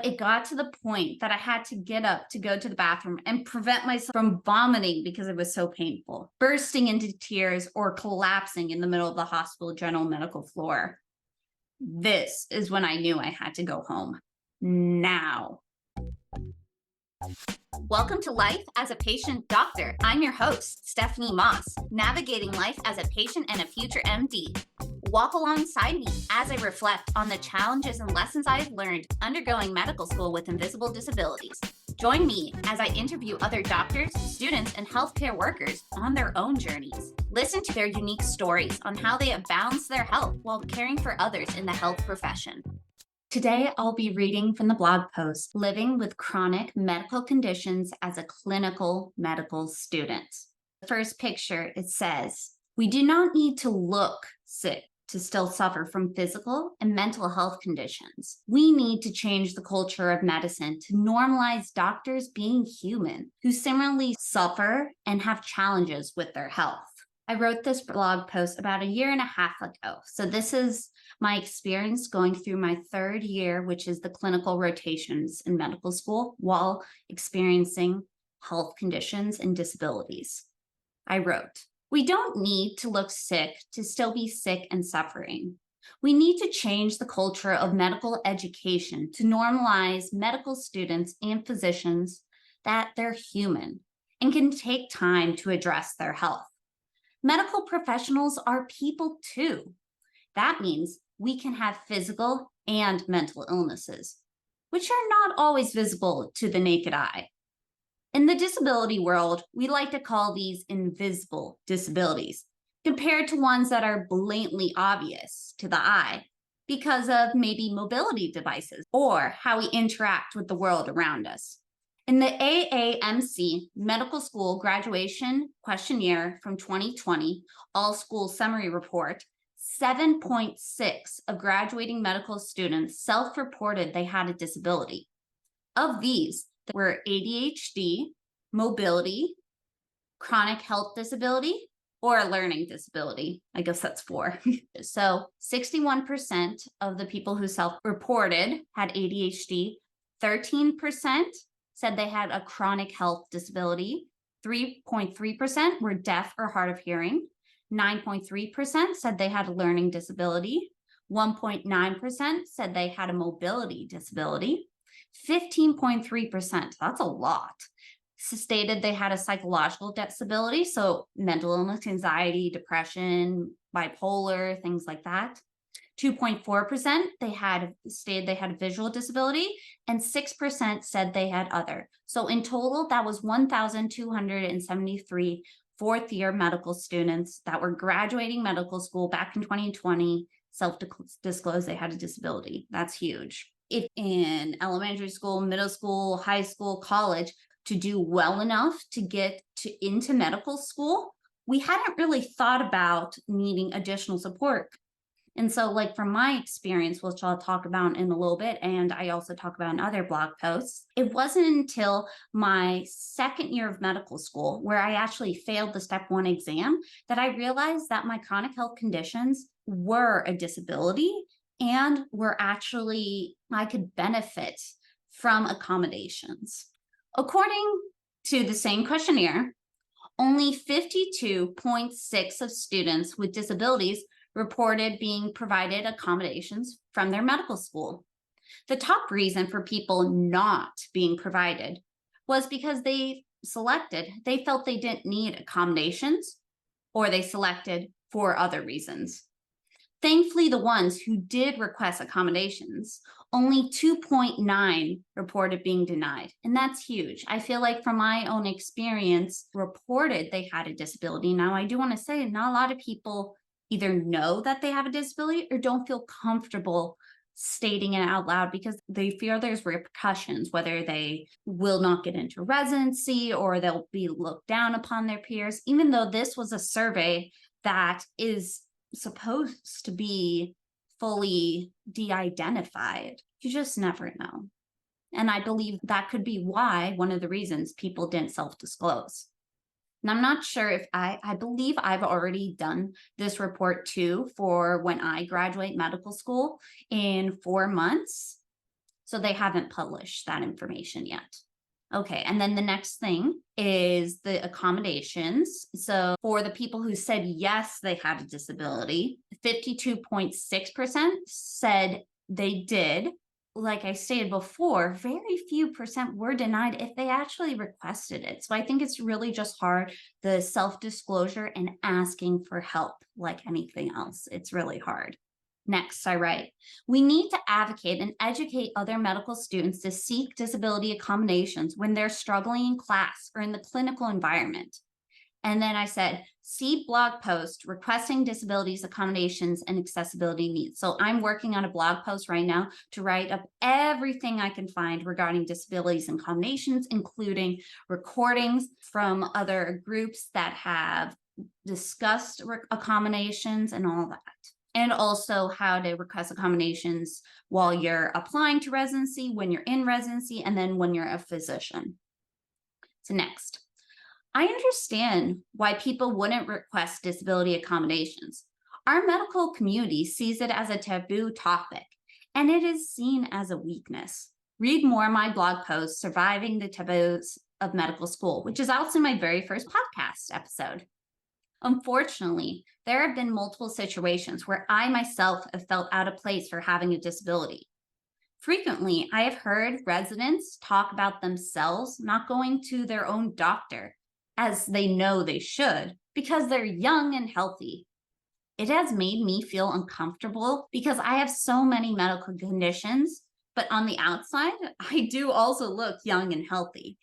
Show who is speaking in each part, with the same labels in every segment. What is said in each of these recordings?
Speaker 1: It got to the point that I had to get up to go to the bathroom and prevent myself from vomiting because it was so painful, bursting into tears, or collapsing in the middle of the hospital general medical floor. This is when I knew I had to go home. Now. Welcome to Life as a Patient Doctor. I'm your host, Stephanie Moss, navigating life as a patient and a future MD. Walk alongside me as I reflect on the challenges and lessons I've learned undergoing medical school with invisible disabilities. Join me as I interview other doctors, students, and healthcare workers on their own journeys. Listen to their unique stories on how they have balanced their health while caring for others in the health profession. Today, I'll be reading from the blog post, Living with Chronic Medical Conditions as a Clinical Medical Student. The first picture, it says, we do not need to look sick to still suffer from physical and mental health conditions. We need to change the culture of medicine to normalize doctors being human, who similarly suffer and have challenges with their health. I wrote this blog post about a year and a half ago. So this is my experience going through my third year, which is the clinical rotations in medical school, while experiencing health conditions and disabilities. I wrote, we don't need to look sick to still be sick and suffering. We need to change the culture of medical education to normalize medical students and physicians that they're human and can take time to address their health. Medical professionals are people too. That means we can have physical and mental illnesses, which are not always visible to the naked eye. In the disability world, we like to call these invisible disabilities, compared to ones that are blatantly obvious to the eye because of maybe mobility devices or how we interact with the world around us. In the AAMC Medical School Graduation Questionnaire from 2020, All School Summary Report, 7.6 of graduating medical students self-reported they had a disability. Of these, there were ADHD, mobility, chronic health disability, or a learning disability. I guess that's 4. So 61% of the people who self-reported had ADHD, 13% said they had a chronic health disability, 3.3% were deaf or hard of hearing, 9.3% said they had a learning disability, 1.9% said they had a mobility disability, 15.3%, that's a lot, stated they had a psychological disability, so mental illness, anxiety, depression, bipolar, things like that. 2.4% they had stated they had a visual disability, and 6% said they had other. So in total, that was 1,273 fourth-year medical students that were graduating medical school back in 2020 self-disclosed they had a disability. That's huge. If in elementary school, middle school, high school, college, to do well enough to get into medical school, we hadn't really thought about needing additional support. And so, like, from my experience, which I'll talk about in a little bit, and I also talk about in other blog posts, it wasn't until my second year of medical school, where I actually failed the step 1 exam, that I realized that my chronic health conditions were a disability and were actually, I could benefit from accommodations. According to the same questionnaire, only 52.6% of students with disabilities reported being provided accommodations from their medical school. The top reason for people not being provided was because they felt they didn't need accommodations, or they selected for other reasons. Thankfully, the ones who did request accommodations, only 2.9 reported being denied. And that's huge. I feel like from my own experience, reported they had a disability. Now, I do want to say not a lot of people either know that they have a disability or don't feel comfortable stating it out loud because they fear there's repercussions, whether they will not get into residency or they'll be looked down upon their peers, even though this was a survey that is supposed to be fully de-identified. You just never know. And I believe that could be why one of the reasons people didn't self-disclose. And I'm not sure if I believe I've already done this report too for when I graduate medical school in 4 months. So they haven't published that information yet. Okay, and then the next thing is the accommodations. So for the people who said yes, they had a disability, 52.6% said they did. Like I stated before, very few percent were denied if they actually requested it. So I think it's really just hard, the self-disclosure and asking for help, like anything else. It's really hard. Next, I write, we need to advocate and educate other medical students to seek disability accommodations when they're struggling in class or in the clinical environment. And then I said, see blog post requesting disabilities accommodations and accessibility needs. So I'm working on a blog post right now to write up everything I can find regarding disabilities and accommodations, including recordings from other groups that have discussed accommodations and all that. And also how to request accommodations while you're applying to residency, when you're in residency, and then when you're a physician. So next, I understand why people wouldn't request disability accommodations. Our medical community sees it as a taboo topic, and it is seen as a weakness. Read more of my blog post, Surviving the Taboos of Medical School, which is also my very first podcast episode. Unfortunately, there have been multiple situations where I myself have felt out of place for having a disability. Frequently, I have heard residents talk about themselves not going to their own doctor, as they know they should, because they're young and healthy. It has made me feel uncomfortable because I have so many medical conditions, but on the outside, I do also look young and healthy.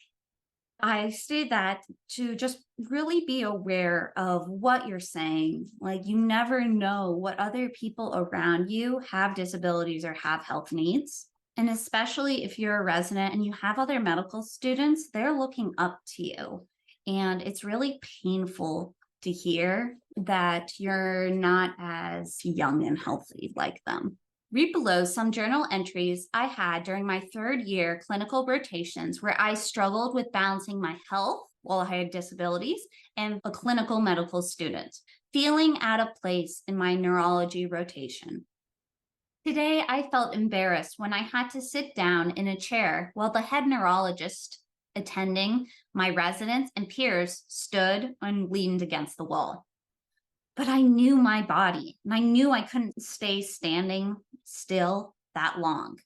Speaker 1: I say that to just really be aware of what you're saying. Like, you never know what other people around you have disabilities or have health needs. And especially if you're a resident and you have other medical students, they're looking up to you. And it's really painful to hear that you're not as young and healthy like them. Read below some journal entries I had during my third year clinical rotations where I struggled with balancing my health while I had disabilities and a clinical medical student, feeling out of place in my neurology rotation. Today, I felt embarrassed when I had to sit down in a chair while the head neurologist attending my residents and peers stood and leaned against the wall. But I knew my body, and I knew I couldn't stay standing still that long.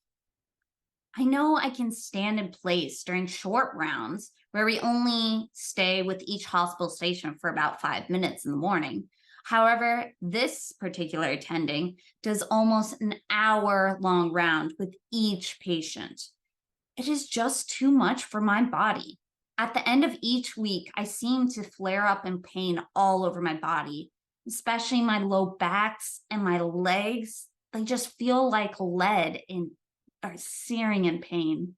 Speaker 1: I know I can stand in place during short rounds where we only stay with each hospital station for about 5 minutes in the morning. However, this particular attending does almost an hour-long round with each patient. It is just too much for my body. At the end of each week, I seem to flare up in pain all over my body, especially my low backs and my legs. They just feel like lead and are searing in pain.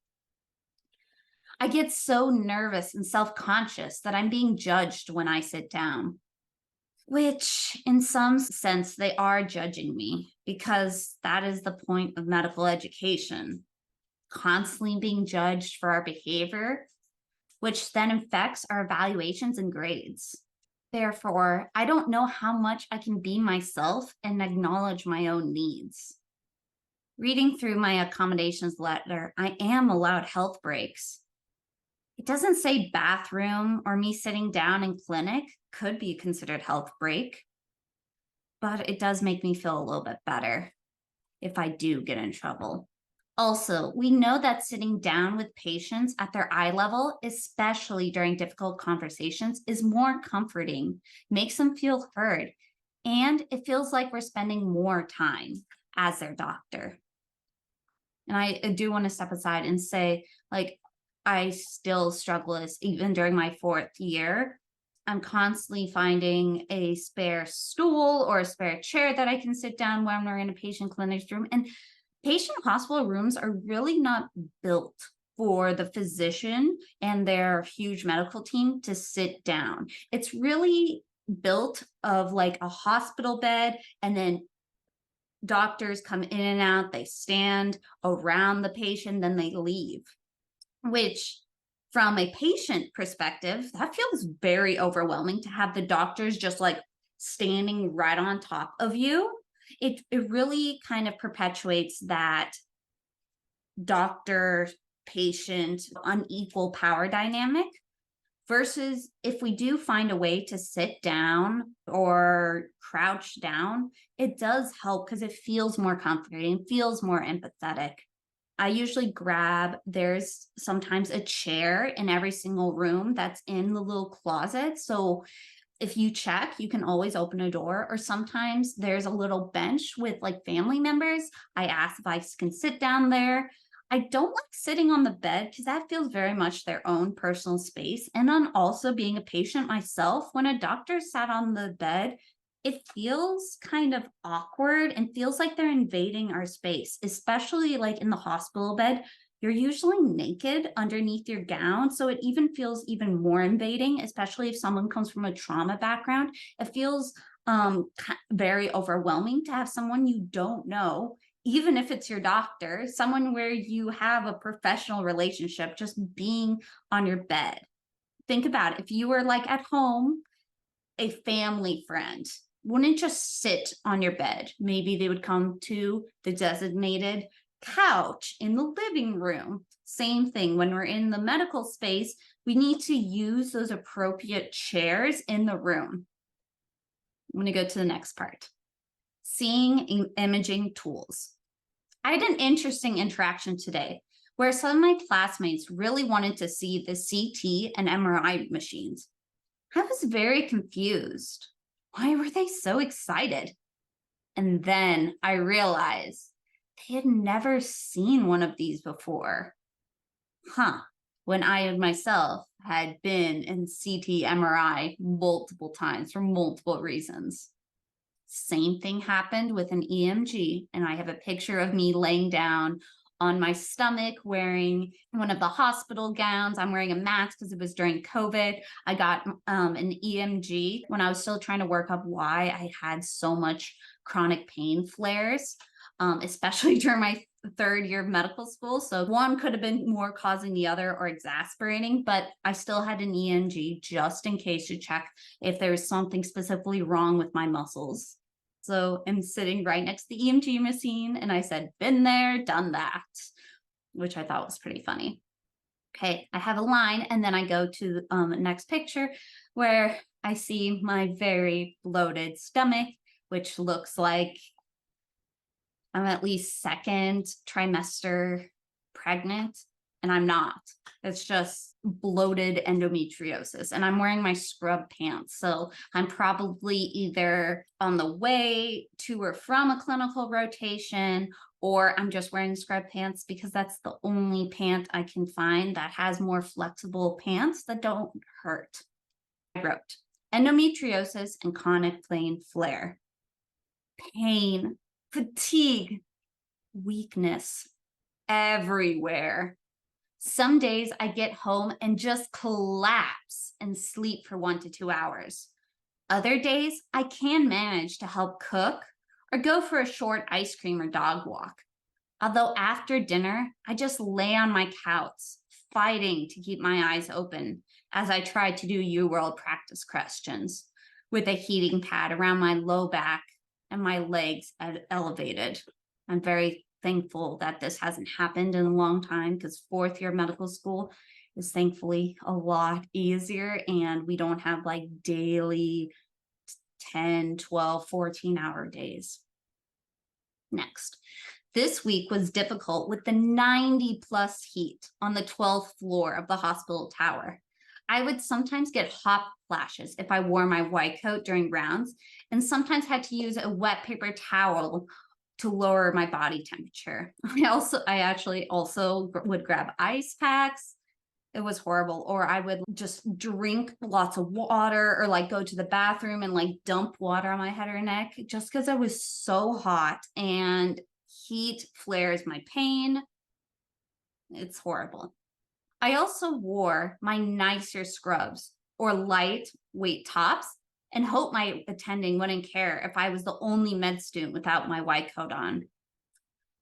Speaker 1: I get so nervous and self-conscious that I'm being judged when I sit down, which in some sense they are judging me because that is the point of medical education, constantly being judged for our behavior, which then affects our evaluations and grades. Therefore, I don't know how much I can be myself and acknowledge my own needs. Reading through my accommodations letter, I am allowed health breaks. It doesn't say bathroom or me sitting down in clinic could be considered health break, but it does make me feel a little bit better if I do get in trouble. Also, we know that sitting down with patients at their eye level, especially during difficult conversations, is more comforting, makes them feel heard, and it feels like we're spending more time as their doctor. And I do want to step aside and say, like, I still struggle even during my 4th year. I'm constantly finding a spare stool or a spare chair that I can sit down when we're in a patient clinic room. And patient hospital rooms are really not built for the physician and their huge medical team to sit down. It's really built of like a hospital bed, and then doctors come in and out, they stand around the patient, then they leave, which from a patient perspective, that feels very overwhelming to have the doctors just like standing right on top of you. It really kind of perpetuates that doctor patient unequal power dynamic. Versus if we do find a way to sit down or crouch down, it does help because it feels more comforting, feels more empathetic. I usually there's sometimes a chair in every single room that's in the little closet. So if you check, you can always open a door, or sometimes there's a little bench with like family members. I ask if I can sit down there. I don't like sitting on the bed because that feels very much their own personal space. And then also being a patient myself, when a doctor sat on the bed, it feels kind of awkward and feels like they're invading our space, especially like in the hospital bed. You're usually naked underneath your gown. So it even feels even more invading, especially if someone comes from a trauma background. It feels very overwhelming to have someone you don't know, even if it's your doctor, someone where you have a professional relationship, just being on your bed. Think about it. If you were like at home, a family friend wouldn't just sit on your bed. Maybe they would come to the designated couch in the living room. Same thing when we're in the medical space, we need to use those appropriate chairs in the room. I'm going to go to the next part. Seeing imaging tools. I had an interesting interaction today where some of my classmates really wanted to see the CT and MRI machines. I was very confused. Why were they so excited? And then I realized they had never seen one of these before. When I myself had been in CT, MRI multiple times for multiple reasons. Same thing happened with an EMG, and I have a picture of me laying down on my stomach wearing one of the hospital gowns. I'm wearing a mask because it was during COVID. I got an EMG when I was still trying to work up why I had so much chronic pain flares, especially during my third year of medical school. So one could have been more causing the other or exasperating, but I still had an EMG just in case to check if there was something specifically wrong with my muscles. So I'm sitting right next to the EMG machine, and I said, been there, done that, which I thought was pretty funny. Okay, I have a line, and then I go to the next picture where I see my very bloated stomach, which looks like I'm at least second trimester pregnant, and I'm not. It's just bloated endometriosis, and I'm wearing my scrub pants. So I'm probably either on the way to or from a clinical rotation, or I'm just wearing scrub pants because that's the only pant I can find that has more flexible pants that don't hurt. I wrote endometriosis and chronic pain flare. Pain, fatigue, weakness everywhere. Some days I get home and just collapse and sleep for 1 to 2 hours. Other days I can manage to help cook or go for a short ice cream or dog walk. Although after dinner, I just lay on my couch, fighting to keep my eyes open as I try to do UWorld practice questions with a heating pad around my low back and my legs elevated. I'm very thankful that this hasn't happened in a long time because fourth year medical school is thankfully a lot easier, and we don't have like daily 10, 12, 14-hour days. Next, this week was difficult with the 90+ heat on the 12th floor of the hospital tower. I would sometimes get hot flashes if I wore my white coat during rounds, and sometimes had to use a wet paper towel to lower my body temperature. I actually also would grab ice packs. It was horrible. Or I would just drink lots of water, or like go to the bathroom and like dump water on my head or neck just because I was so hot, and heat flares my pain. It's horrible. I also wore my nicer scrubs or lightweight tops and hope my attending wouldn't care if I was the only med student without my white coat on.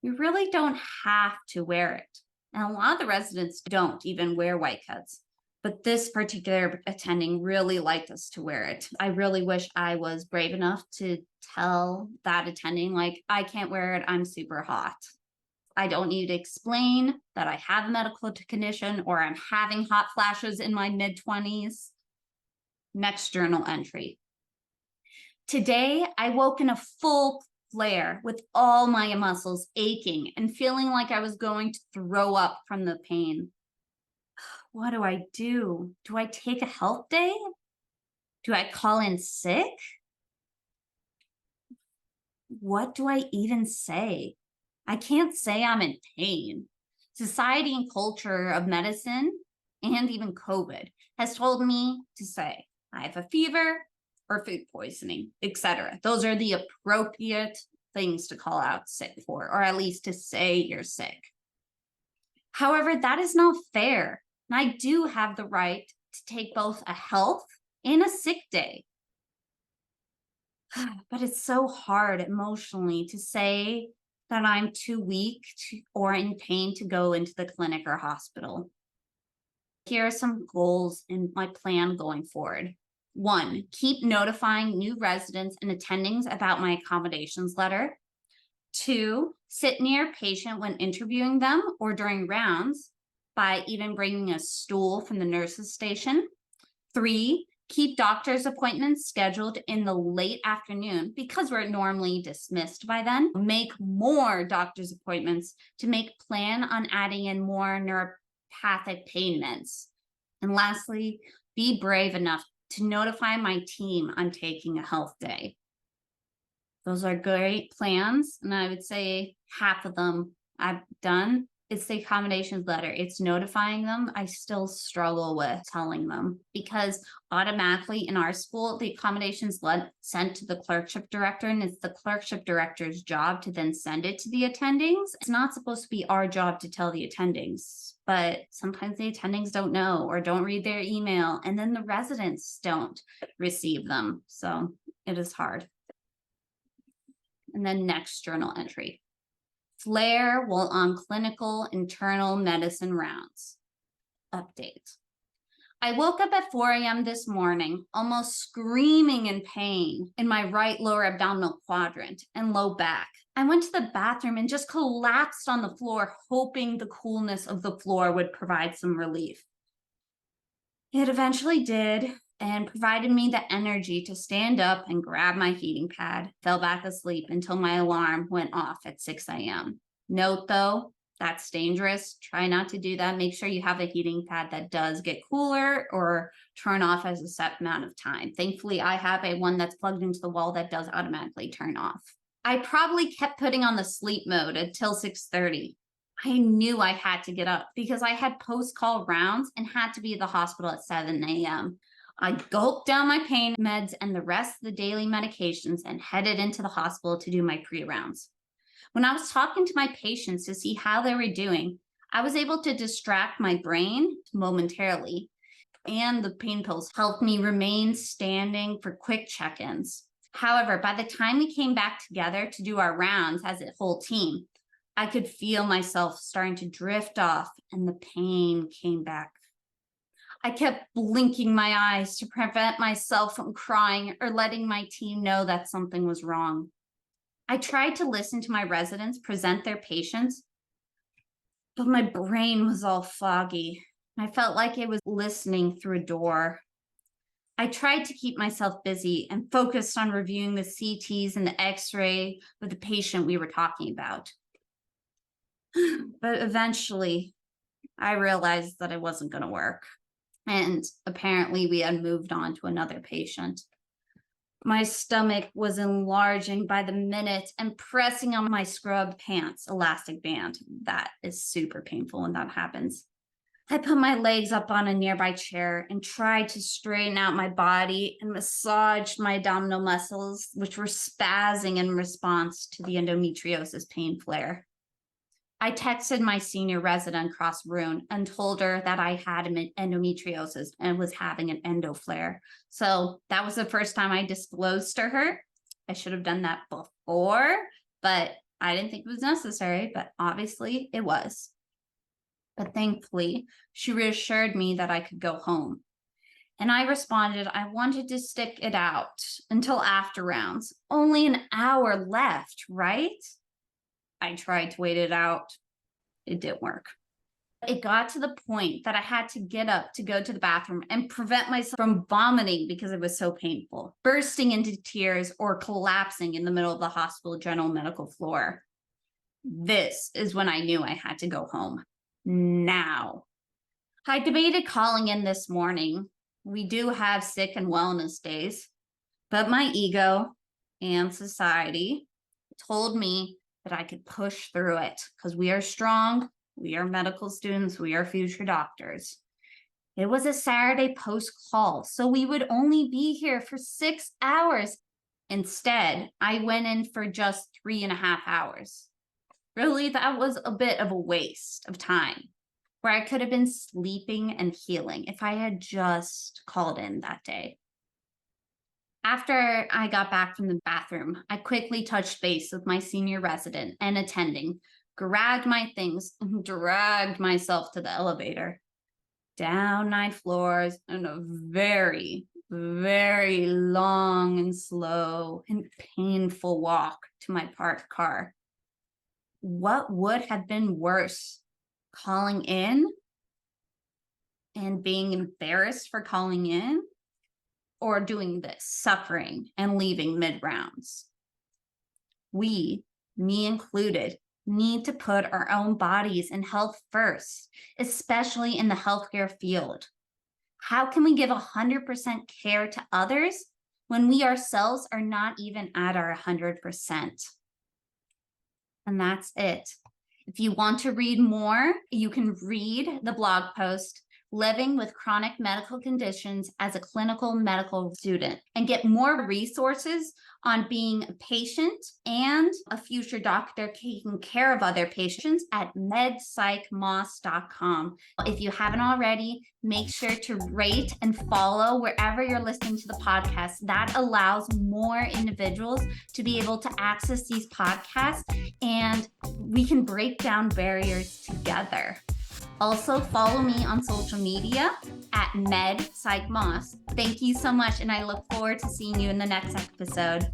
Speaker 1: You really don't have to wear it. And a lot of the residents don't even wear white coats. But this particular attending really liked us to wear it. I really wish I was brave enough to tell that attending, like, I can't wear it, I'm super hot. I don't need to explain that I have a medical condition or I'm having hot flashes in my mid-20s. Next journal entry. Today, I woke in a full flare with all my muscles aching and feeling like I was going to throw up from the pain. What do I do? Do I take a health day? Do I call in sick? What do I even say? I can't say I'm in pain. Society and culture of medicine and even COVID has told me to say I have a fever or food poisoning, etc. Those are the appropriate things to call out sick for, or at least to say you're sick. However, that is not fair. And I do have the right to take both a health and a sick day. But it's so hard emotionally to say that I'm too weak or in pain to go into the clinic or hospital. Here are some goals in my plan going forward. 1, keep notifying new residents and attendings about my accommodations letter. 2, sit near patient when interviewing them or during rounds by even bringing a stool from the nurse's station. 3, keep doctor's appointments scheduled in the late afternoon because we're normally dismissed by then. Make more doctor's appointments to plan on adding in more neuropathic pain meds. And lastly, be brave enough to notify my team I'm taking a health day. Those are great plans, and I would say half of them I've done. It's the accommodations letter. It's notifying them. I still struggle with telling them because automatically in our school, the accommodations sent to the clerkship director, and it's the clerkship director's job to then send it to the attendings. It's not supposed to be our job to tell the attendings, but sometimes the attendings don't know or don't read their email, and then the residents don't receive them. So it is hard. And then next journal entry. Flare while on clinical internal medicine rounds. Update. I woke up at 4 a.m. this morning, almost screaming in pain in my right lower abdominal quadrant and low back. I went to the bathroom and just collapsed on the floor, hoping the coolness of the floor would provide some relief. It eventually did, and provided me the energy to stand up and grab my heating pad. Fell back asleep until my alarm went off at 6 a.m. Note though, that's dangerous. Try not to do that. Make sure you have a heating pad that does get cooler or turn off as a set amount of time. Thankfully, I have one that's plugged into the wall that does automatically turn off. I probably kept putting on the sleep mode until 6:30. I knew I had to get up because I had post-call rounds and had to be at the hospital at 7 a.m. I gulped down my pain meds and the rest of the daily medications and headed into the hospital to do my pre-rounds. When I was talking to my patients to see how they were doing, I was able to distract my brain momentarily, and the pain pills helped me remain standing for quick check-ins. However, by the time we came back together to do our rounds as a whole team, I could feel myself starting to drift off and the pain came back. I kept blinking my eyes to prevent myself from crying or letting my team know that something was wrong. I tried to listen to my residents present their patients, but my brain was all foggy. I felt like it was listening through a door. I tried to keep myself busy and focused on reviewing the CTs and the X-ray with the patient we were talking about. But eventually, I realized that it wasn't going to work. And apparently we had moved on to another patient. My stomach was enlarging by the minute and pressing on my scrub pants elastic band. That is super painful when that happens. I put my legs up on a nearby chair and tried to straighten out my body and massaged my abdominal muscles, which were spazzing in response to the endometriosis pain flare. I texted my senior resident across the room and told her that I had endometriosis and was having an endo flare. So that was the first time I disclosed to her. I should have done that before, but I didn't think it was necessary, but obviously it was. But thankfully, she reassured me that I could go home. And I responded, I wanted to stick it out until after rounds. Only an hour left, right? I tried to wait it out. It didn't work. It got to the point that I had to get up to go to the bathroom and prevent myself from vomiting because it was so painful, bursting into tears or collapsing in the middle of the hospital general medical floor. This is when I knew I had to go home. Now, I debated calling in this morning. We do have sick and wellness days, but my ego and society told me that I could push through it because we are strong. We are medical students. We are future doctors. It was a Saturday post call, so we would only be here for 6 hours. Instead, I went in for just 3.5 hours. Really, that was a bit of a waste of time where I could have been sleeping and healing if I had just called in that day. After I got back from the bathroom, I quickly touched base with my senior resident and attending, grabbed my things, and dragged myself to the elevator. Down 9 floors and a very, very long and slow and painful walk to my parked car. What would have been worse? Calling in and being embarrassed for calling in, or doing this, suffering and leaving mid-rounds? We, me included, need to put our own bodies and health first, especially in the healthcare field. How can we give 100% care to others when we ourselves are not even at our 100%? And that's it. If you want to read more, you can read the blog post, Living with Chronic Medical Conditions as a Clinical Medical Student, and get more resources on being a patient and a future doctor taking care of other patients at medpsychmoss.com. If you haven't already, make sure to rate and follow wherever you're listening to the podcast. That allows more individuals to be able to access these podcasts, and we can break down barriers together. Also, follow me on social media at medpsychmoss. Thank you so much, and I look forward to seeing you in the next episode.